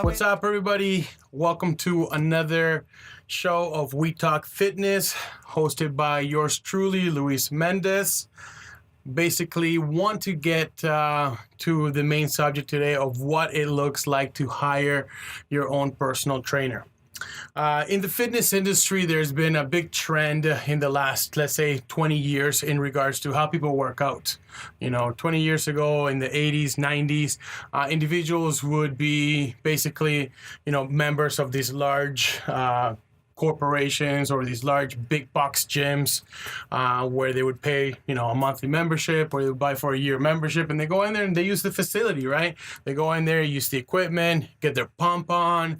What's up, everybody? Welcome to another show of We Talk Fitness, hosted by yours truly, Luis Mendez. Basically, want to get to the main subject today of what it looks like to hire your own personal trainer. In the fitness industry, there's been a big trend in the last, let's say, 20 years in regards to how people work out. 20 years ago in the 80s, 90s, individuals would be basically, members of these large corporations or these large big box gyms where they would pay, a monthly membership, or they would buy for a year membership, and they go in there and they use the facility, right? They go in there, use the equipment, get their pump on,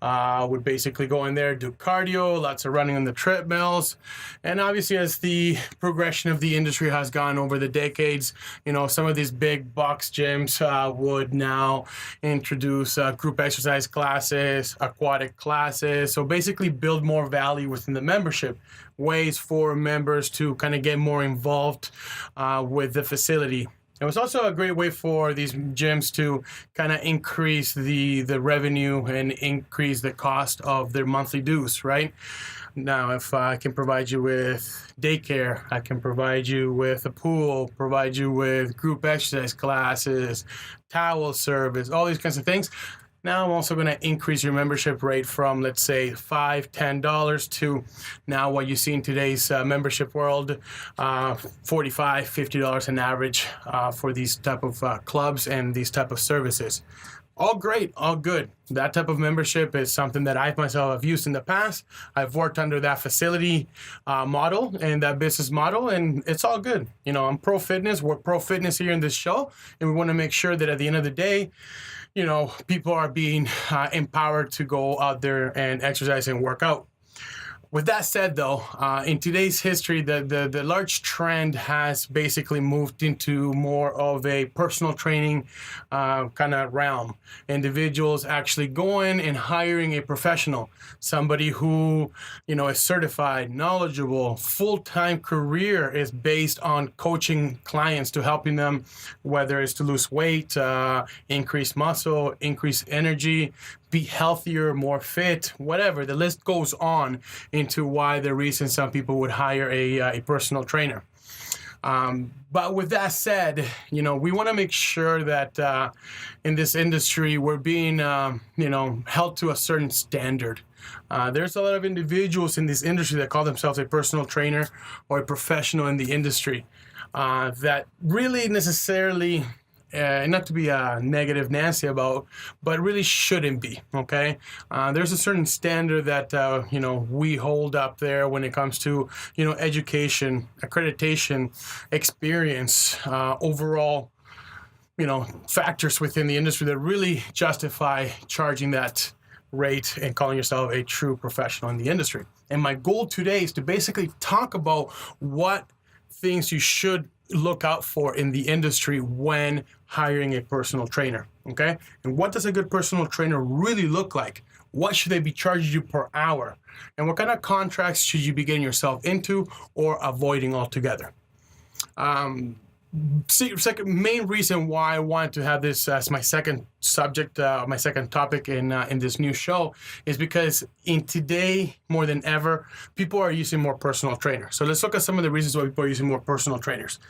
would basically go in there, do cardio, lots of running on the treadmills. And obviously, as the progression of the industry has gone over the decades, some of these big box gyms would now introduce group exercise classes, aquatic classes. So basically build more value within the membership, ways for members to kind of get more involved with the facility. It was also a great way for these gyms to kind of increase the revenue and increase the cost of their monthly dues, right? Now, if I can provide you with daycare, I can provide you with a pool, provide you with group exercise classes, towel service, all these kinds of things. Now I'm also going to increase your membership rate from, let's say, $5, $10 to now what you see in today's membership world, $45, $50 an average for these type of clubs and these type of services. All great, all good. That type of membership is something that I myself have used in the past. I've worked under that facility model and that business model, and it's all good. I'm pro fitness. We're pro fitness here in this show, and we want to make sure that at the end of the day, people are being empowered to go out there and exercise and work out. With that said, though, in today's history, the large trend has basically moved into more of a personal training kind of realm. Individuals actually going and hiring a professional, somebody who, is certified, knowledgeable, full-time career is based on coaching clients to helping them, whether it's to lose weight, increase muscle, increase energy, be healthier, more fit, whatever. The list goes on into why the reason some people would hire a personal trainer. But with that said, we want to make sure that in this industry, we're being, held to a certain standard. There's a lot of individuals in this industry that call themselves a personal trainer or a professional in the industry that really necessarily, not to be a negative Nancy about, but really shouldn't be, okay? There's a certain standard that, we hold up there when it comes to, education, accreditation, experience, overall, factors within the industry that really justify charging that rate and calling yourself a true professional in the industry. And my goal today is to basically talk about what things you should look out for in the industry when hiring a personal trainer, okay? And what does a good personal trainer really look like? What should they be charging you per hour? And what kind of contracts should you be getting yourself into or avoiding altogether? Second main reason why I wanted to have this as my second subject, my second topic in this new show is because in today, more than ever, people are using more personal trainers. So let's look at some of the reasons why people are using more personal trainers.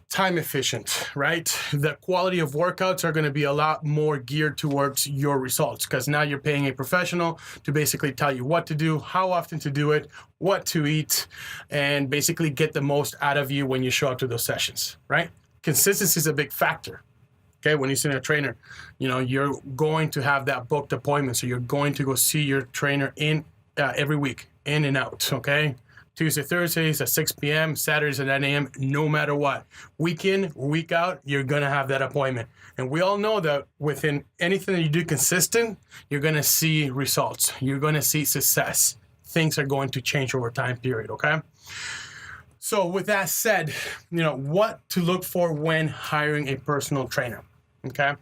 Time efficient, right? The quality of workouts are going to be a lot more geared towards your results because now you're paying a professional to basically tell you what to do, how often to do it, what to eat, and basically get the most out of you when you show up to those sessions, right? Consistency is a big factor. Okay, when you see a trainer, you're going to have that booked appointment. So you're going to go see your trainer in every week, in and out, okay? Tuesday, Thursdays at 6 p.m., Saturdays at 9 a.m., no matter what. Week in, week out, you're going to have that appointment. And we all know that within anything that you do consistent, you're going to see results. You're going to see success. Things are going to change over time period, okay? So with that said, what to look for when hiring a personal trainer, okay?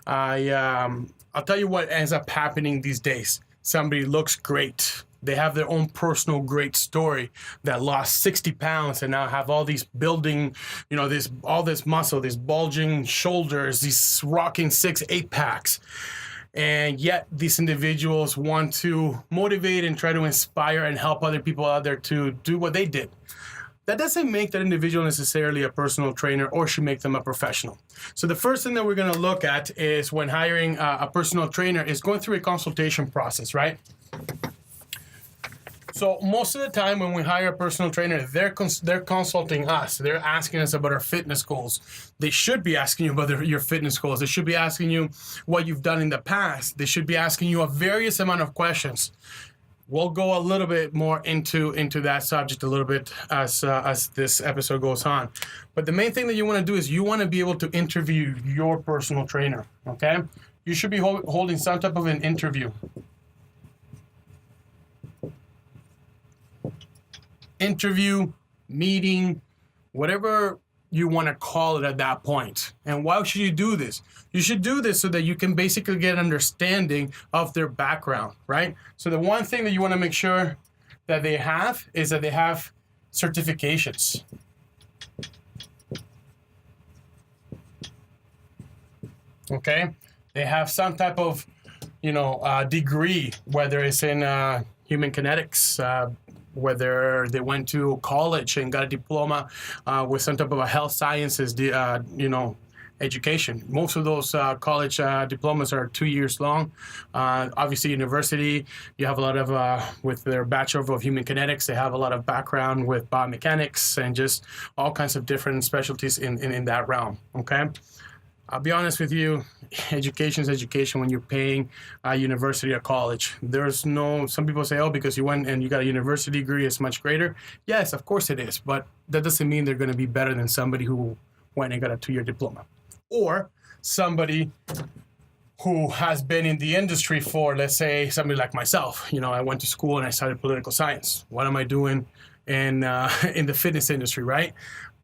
I'll tell you what ends up happening these days. Somebody looks great. They have their own personal great story that lost 60 pounds and now have all these building, all this muscle, these bulging shoulders, these rocking 6-8 packs. And yet these individuals want to motivate and try to inspire and help other people out there to do what they did. That doesn't make that individual necessarily a personal trainer or should make them a professional. So the first thing that we're going to look at is when hiring a personal trainer is going through a consultation process, right? So most of the time when we hire a personal trainer, they're consulting us. They're asking us about our fitness goals. They should be asking you about your fitness goals. They should be asking you what you've done in the past. They should be asking you a various amount of questions. We'll go a little bit more into that subject a little bit as this episode goes on. But the main thing that you want to do is you want to be able to interview your personal trainer, okay? You should be holding some type of an interview. Interview, meeting, whatever you want to call it at that point. And why should you do this? You should do this so that you can basically get an understanding of their background, right? So the one thing that you want to make sure that they have is that they have certifications. Okay? They have some type of, degree, whether it's in human kinetics, whether they went to college and got a diploma with some type of a health sciences, education. Most of those college diplomas are 2 years long. Obviously, university, you have a lot of, with their Bachelor of Human Kinetics, they have a lot of background with biomechanics and just all kinds of different specialties in that realm, okay? I'll be honest with you, education is education when you're paying a university or college. Some people say, oh, because you went and you got a university degree, it's much greater. Yes, of course it is, but that doesn't mean they're going to be better than somebody who went and got a 2-year diploma. Or somebody who has been in the industry for, let's say, somebody like myself. I went to school and I studied political science. What am I doing in the fitness industry, right?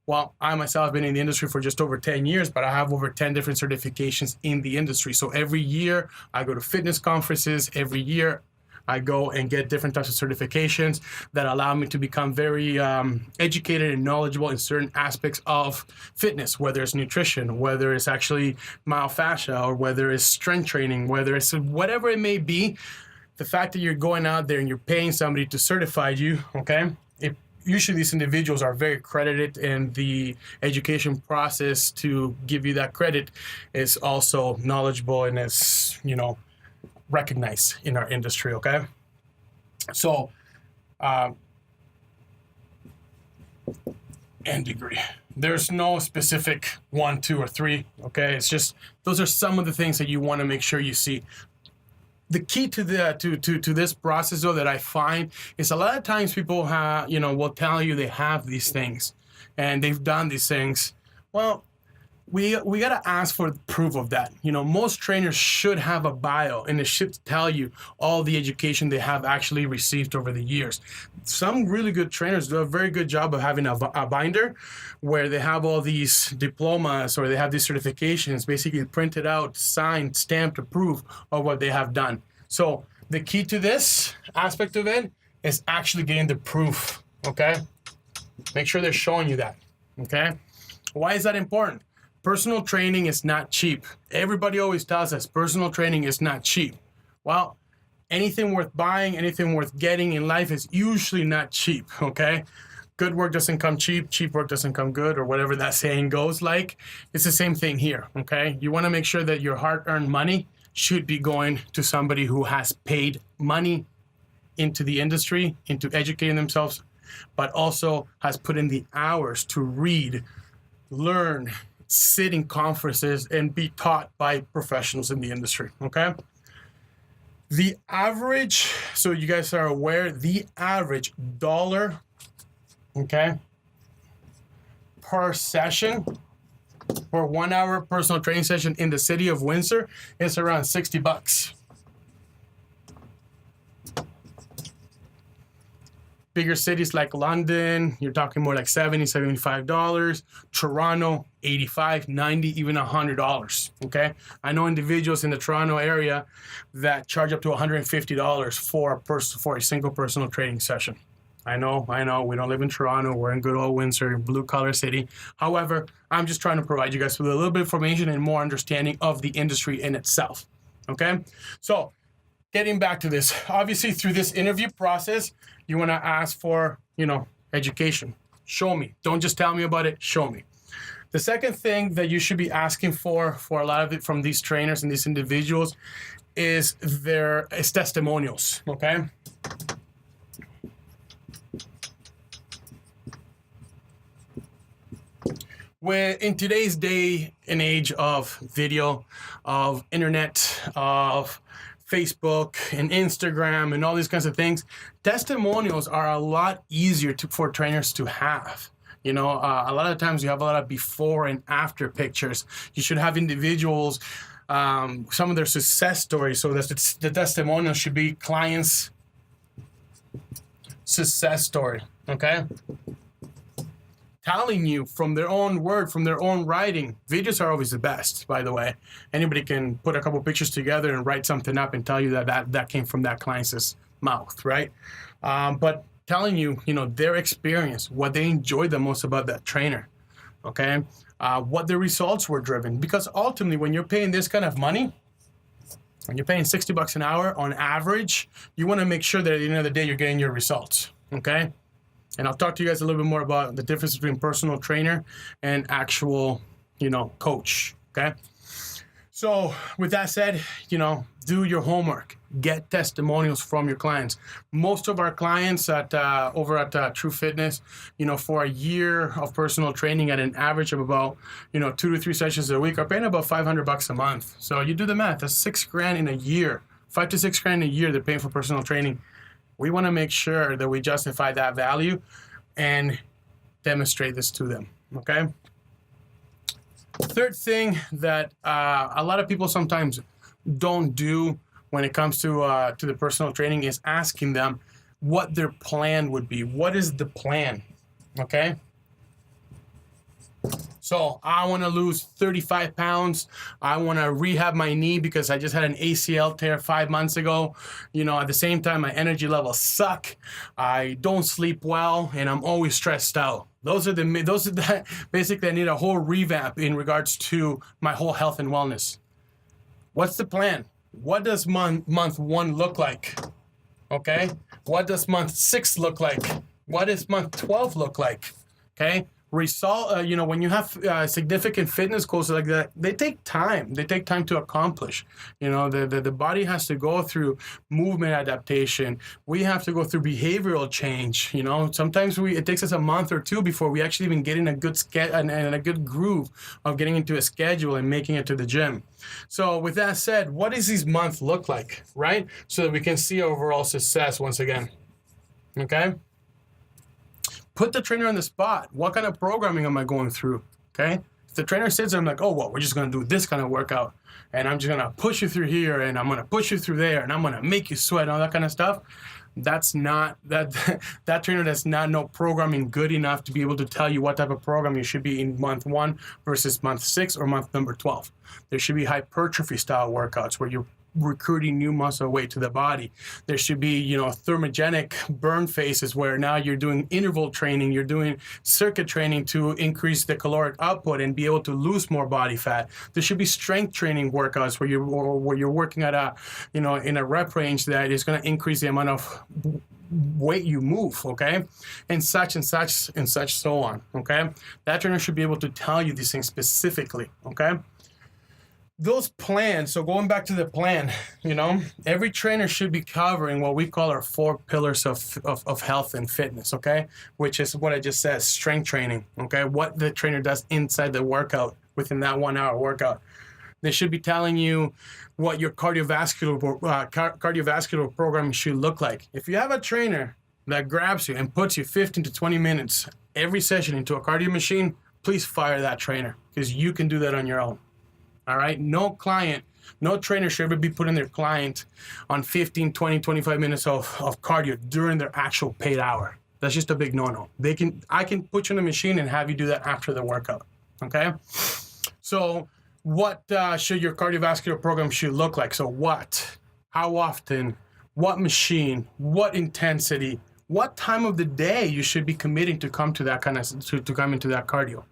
Well, I myself have been in the industry for just over 10 years, but I have over 10 different certifications in the industry. So every year I go to fitness conferences. Every year I go and get different types of certifications that allow me to become very educated and knowledgeable in certain aspects of fitness, whether it's nutrition, whether it's actually myofascia, or whether it's strength training, whether it's whatever it may be. The fact that you're going out there and you're paying somebody to certify you, okay? Usually these individuals are very credited, and the education process to give you that credit is also knowledgeable and is, recognized in our industry, okay? So, and degree. There's no specific 1, 2, or 3, okay? It's just, those are some of the things that you want to make sure you see. The key to this process, though, that I find is a lot of times people will tell you they have these things and they've done these things. Well, we got to ask for proof of that. Most trainers should have a bio, and it should tell you all the education they have actually received over the years. Some really good trainers do a very good job of having a binder where they have all these diplomas or they have these certifications basically printed out, signed, stamped, approved of what they have done. So the key to this aspect of it is actually getting the proof, okay? Make sure they're showing you that, okay? Why is that important? Personal training is not cheap. Everybody always tells us personal training is not cheap. Well, anything worth buying, anything worth getting in life is usually not cheap, okay? Good work doesn't come cheap. Cheap work doesn't come good, or whatever that saying goes like. It's the same thing here, okay? You want to make sure that your hard-earned money should be going to somebody who has paid money into the industry, into educating themselves, but also has put in the hours to read, learn, sit in conferences, and be taught by professionals in the industry, okay? The average, so you guys are aware, the average dollar, okay, per session, for 1 hour personal training session in the city of Windsor is around $60. Bigger cities like London, you're talking more like $70, $75. Toronto, $85, $90, even $100, okay? I know individuals in the Toronto area that charge up to $150 for a single personal training session. I know, we don't live in Toronto, we're in good old Windsor, blue-collar city. However, I'm just trying to provide you guys with a little bit of information and more understanding of the industry in itself, Okay? So getting back to this, obviously through this interview process, you want to ask for, education. Show me. Don't just tell me about it. Show me. The second thing that you should be asking for a lot of it from these trainers and these individuals is testimonials, okay? In today's day and age of video, of internet, of Facebook and Instagram and all these kinds of things, testimonials are a lot easier for trainers to have. A lot of times you have a lot of before and after pictures. You should have individuals, some of their success stories. So the testimonial should be clients' success story, okay? Telling you from their own word, from their own writing. Videos are always the best, by the way. Anybody can put a couple pictures together and write something up and tell you that came from that client's mouth, right? But telling you, their experience, what they enjoyed the most about that trainer, okay? What the results were driven. Because ultimately, when you're paying this kind of money, when you're paying $60 an hour on average, you want to make sure that at the end of the day, you're getting your results, okay? And I'll talk to you guys a little bit more about the difference between personal trainer and actual, coach, okay? So with that said, do your homework. Get testimonials from your clients. Most of our clients over at True Fitness, for a year of personal training at an average of about, 2 to 3 sessions a week are paying about $500 a month. So you do the math, that's $6,000 in a year, $5,000 to $6,000 a year they're paying for personal training. We want to make sure that we justify that value and demonstrate this to them, okay? Third thing that a lot of people sometimes don't do when it comes to the personal training is asking them what their plan would be. What is the plan, okay? So I want to lose 35 pounds. I want to rehab my knee because I just had an ACL tear 5 months ago. At the same time, my energy levels suck. I don't sleep well, and I'm always stressed out. Those are basically, I need a whole revamp in regards to my whole health and wellness. What's the plan? What does month 1 look like? Okay. What does month 6 look like? What does month 12 look like? Okay. When you have significant fitness goals like that, they take time. They take time to accomplish. The body has to go through movement adaptation. We have to go through behavioral change. Sometimes it takes us a month or 2 before we actually even get in a good and a good groove of getting into a schedule and making it to the gym. So with that said, what does this month look like, right? So that we can see overall success once again. Okay. Put the trainer on the spot. What kind of programming am I going through? Okay. If the trainer sits there, I'm like, oh, well, we're just going to do this kind of workout. And I'm just going to push you through here. And I'm going to push you through there. And I'm going to make you sweat and all that kind of stuff. That's not, that trainer does not know programming good enough to be able to tell you what type of program you should be in month 1 versus month 6 or month number 12. There should be hypertrophy style workouts where you're recruiting new muscle weight to the body. There should be, thermogenic burn phases where now you're doing interval training, you're doing circuit training to increase the caloric output and be able to lose more body fat. There should be strength training workouts where you're working at in a rep range that is going to increase the amount of weight you move, okay? And such so on, okay? That trainer should be able to tell you these things specifically, okay? Those plans, so going back to the plan, every trainer should be covering what we call our 4 pillars of health and fitness, okay? Which is what I just said, strength training, okay? What the trainer does inside the workout within that 1 hour workout. They should be telling you what your cardiovascular program should look like. If you have a trainer that grabs you and puts you 15 to 20 minutes every session into a cardio machine, please fire that trainer because you can do that on your own. All right. No trainer should ever be putting their client on 15, 20, 25 minutes of cardio during their actual paid hour. That's just a big no-no. I can put you in a machine and have you do that after the workout. Okay. So what should your cardiovascular program should look like? So what, how often, what machine, what intensity, what time of the day you should be committing to come to that to come into that cardio.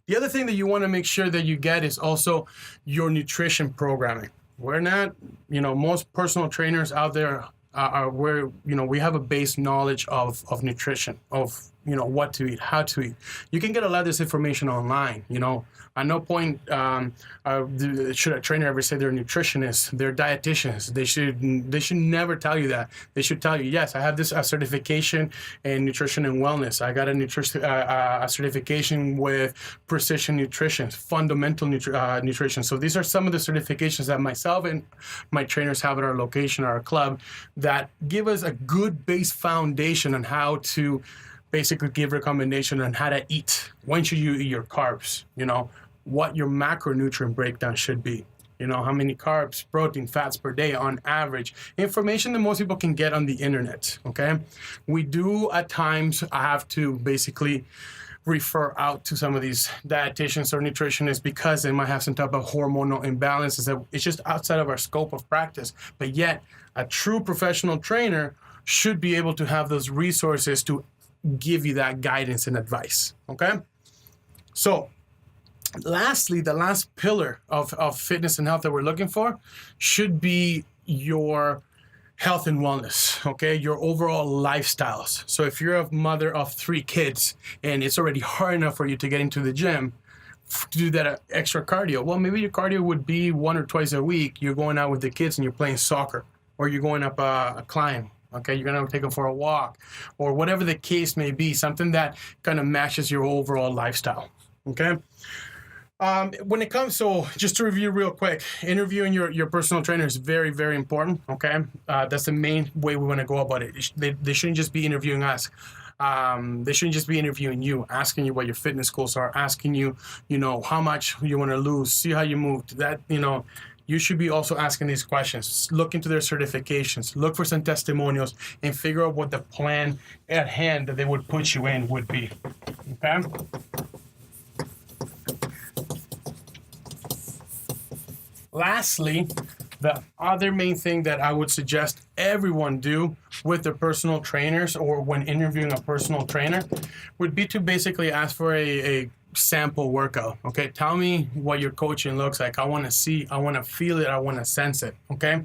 The other thing that you want to make sure that you get is also your nutrition programming, We're not, most personal trainers out there are where, we have a base knowledge of nutrition, of, what to eat, how to eat. You can get a lot of this information online, At no point should a trainer ever say they're nutritionists, they're dietitians. They should never tell you that. They should tell you, yes, I have this certification in nutrition and wellness. I got a certification with precision nutrition, fundamental nutrition. So these are some of the certifications that myself and my trainers have at our location, our club, that give us a good base foundation on how to basically give recommendation on how to eat. When should you eat your carbs? What your macronutrient breakdown should be. How many carbs, protein, fats per day on average. Information that most people can get on the internet, okay? We do at times have to basically refer out to some of these dietitians or nutritionists because they might have some type of hormonal imbalances that it's just outside of our scope of practice. But yet, a true professional trainer should be able to have those resources to give you that guidance and advice, okay? So, lastly, the last pillar of fitness and health that we're looking for should be your health and wellness, okay? Your overall lifestyles. So if you're a mother of 3 kids and it's already hard enough for you to get into the gym to do that extra cardio, well, maybe your cardio would be 1 or twice a week. You're going out with the kids and you're playing soccer, or you're going up a climb. Okay, you're going to take them for a walk, or whatever the case may be, something that kind of matches your overall lifestyle. Okay. When it comes, so just to review real quick, interviewing your personal trainer is very, very important. Okay. That's the main way we want to go about it. They shouldn't just be interviewing us. They shouldn't just be interviewing you, asking you what your fitness goals are, asking you, how much you want to lose, see how you move. That, you should be also asking these questions. Look into their certifications, look for some testimonials, and figure out what the plan at hand that they would put you in would be. Okay? Lastly, the other main thing that I would suggest everyone do with their personal trainers or when interviewing a personal trainer would be to basically ask for a sample workout. Okay, tell me what your coaching looks like. I want to see, I want to feel it, I want to sense it. Okay,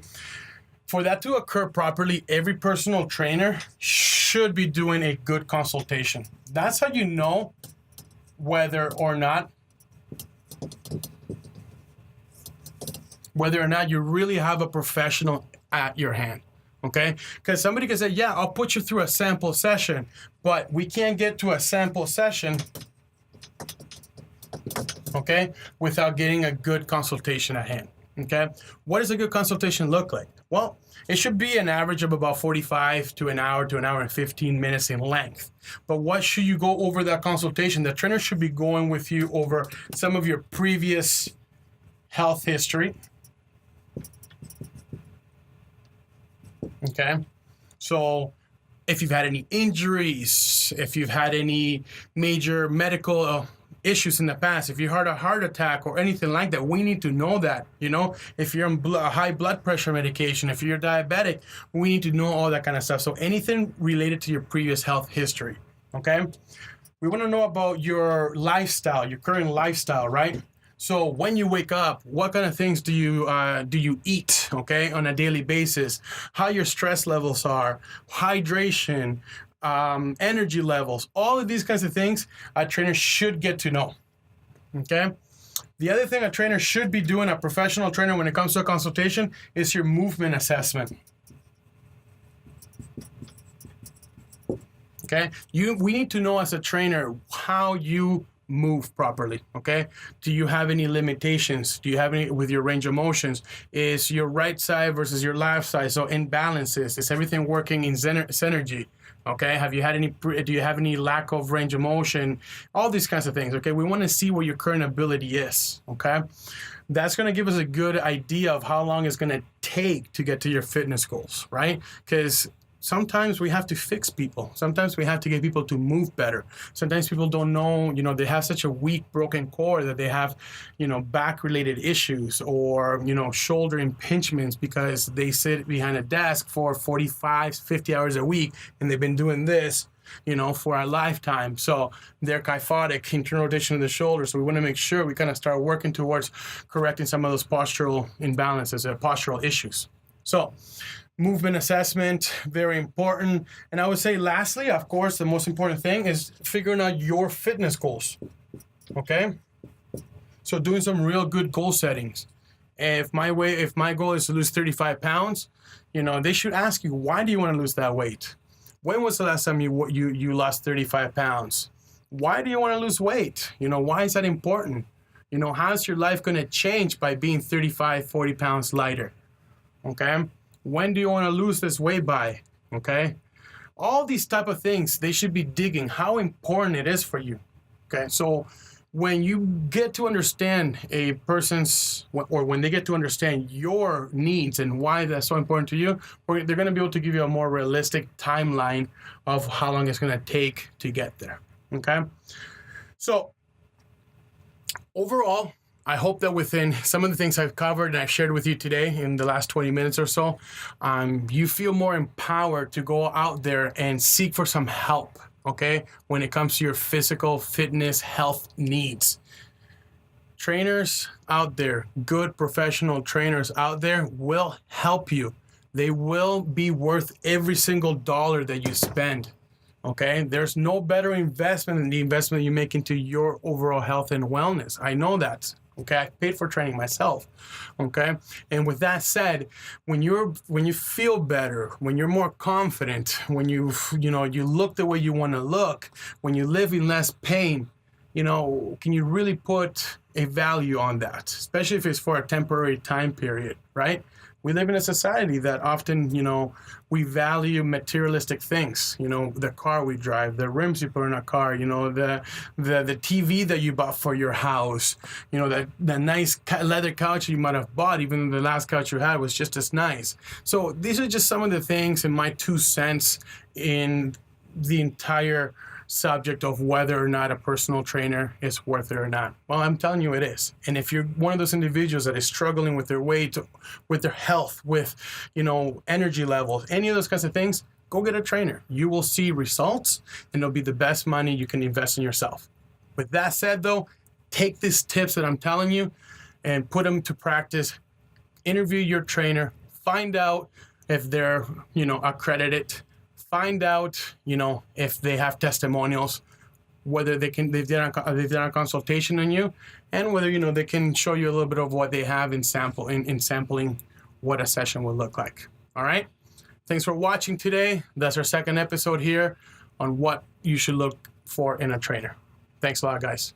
for that to occur properly, every personal trainer should be doing a good consultation. That's how you know whether or not you really have a professional at your hand. Okay, because somebody can say, yeah, I'll put you through a sample session, but we can't get to a sample session, okay, without getting a good consultation at hand. Okay, what does a good consultation look like? Well, it should be an average of about 45 to an hour and 15 minutes in length. But what should you go over that consultation? The trainer should be going with you over some of your previous health history. Okay, so if you've had any injuries, if you've had any major medical issues in the past, if you had a heart attack or anything like that, we need to know that, if you're on high blood pressure medication, if you're diabetic, we need to know all that kind of stuff. So anything related to your previous health history, okay? We want to know about your lifestyle, your current lifestyle, right? So when you wake up, what kind of things do you eat, okay, on a daily basis? How your stress levels are, hydration, energy levels, all of these kinds of things a trainer should get to know, okay? The other thing a trainer should be doing, a professional trainer, when it comes to a consultation, is your movement assessment. Okay, we need to know as a trainer how you move properly, okay? Do you have any limitations? Do you have any with your range of motions? Is your right side versus your left side, so imbalances? Is everything working in synergy? Okay, do you have any lack of range of motion? All these kinds of things, okay? We want to see what your current ability is, okay? That's going to give us a good idea of how long it's going to take to get to your fitness goals, right? Because sometimes we have to fix people. Sometimes we have to get people to move better. Sometimes people don't know, they have such a weak, broken core that they have, back-related issues or, shoulder impingements because they sit behind a desk for 45, 50 hours a week and they've been doing this, for a lifetime. So they're kyphotic, internal rotation of the shoulder. So we want to make sure we kind of start working towards correcting some of those postural imbalances, postural issues. So movement assessment, very important. And I would say lastly, of course, the most important thing is figuring out your fitness goals. Okay? So doing some real good goal settings. If my goal is to lose 35 pounds, they should ask you, why do you want to lose that weight? When was the last time you lost 35 pounds? Why do you want to lose weight? Why is that important? How's your life going to change by being 35, 40 pounds lighter? Okay? When do you want to lose this weight by? Okay? All these type of things, they should be digging how important it is for you. Okay? So when you get to understand a person's, or when they get to understand your needs and why that's so important to you, they're going to be able to give you a more realistic timeline of how long it's going to take to get there. Okay? So overall, I hope that within some of the things I've covered and I've shared with you today in the last 20 minutes or so, you feel more empowered to go out there and seek for some help, okay, when it comes to your physical fitness health needs. Trainers out there, good professional trainers out there will help you. They will be worth every single dollar that you spend. Okay, there's no better investment than the investment you make into your overall health and wellness. I know that. Okay, I paid for training myself. Okay, and with that said, when you feel better, when you're more confident, when you look the way you want to look, when you live in less pain, can you really put a value on that? Especially if it's for a temporary time period, right? We live in a society that often, we value materialistic things, the car we drive, the rims you put in a car, the TV that you bought for your house, the nice leather couch you might have bought, even though the last couch you had was just as nice. So these are just some of the things in my 2 cents in the entire subject of whether or not a personal trainer is worth it or not. Well, I'm telling you it is. And if you're one of those individuals that is struggling with their weight, with their health, with, energy levels, any of those kinds of things, go get a trainer. You will see results and it'll be the best money you can invest in yourself. With that said though, take these tips that I'm telling you and put them to practice. Interview your trainer, find out if they're, accredited. Find out, if they have testimonials, whether they've done a consultation on you, and whether, they can show you a little bit of what they have in sampling what a session would look like. All right. Thanks for watching today. That's our second episode here on what you should look for in a trainer. Thanks a lot, guys.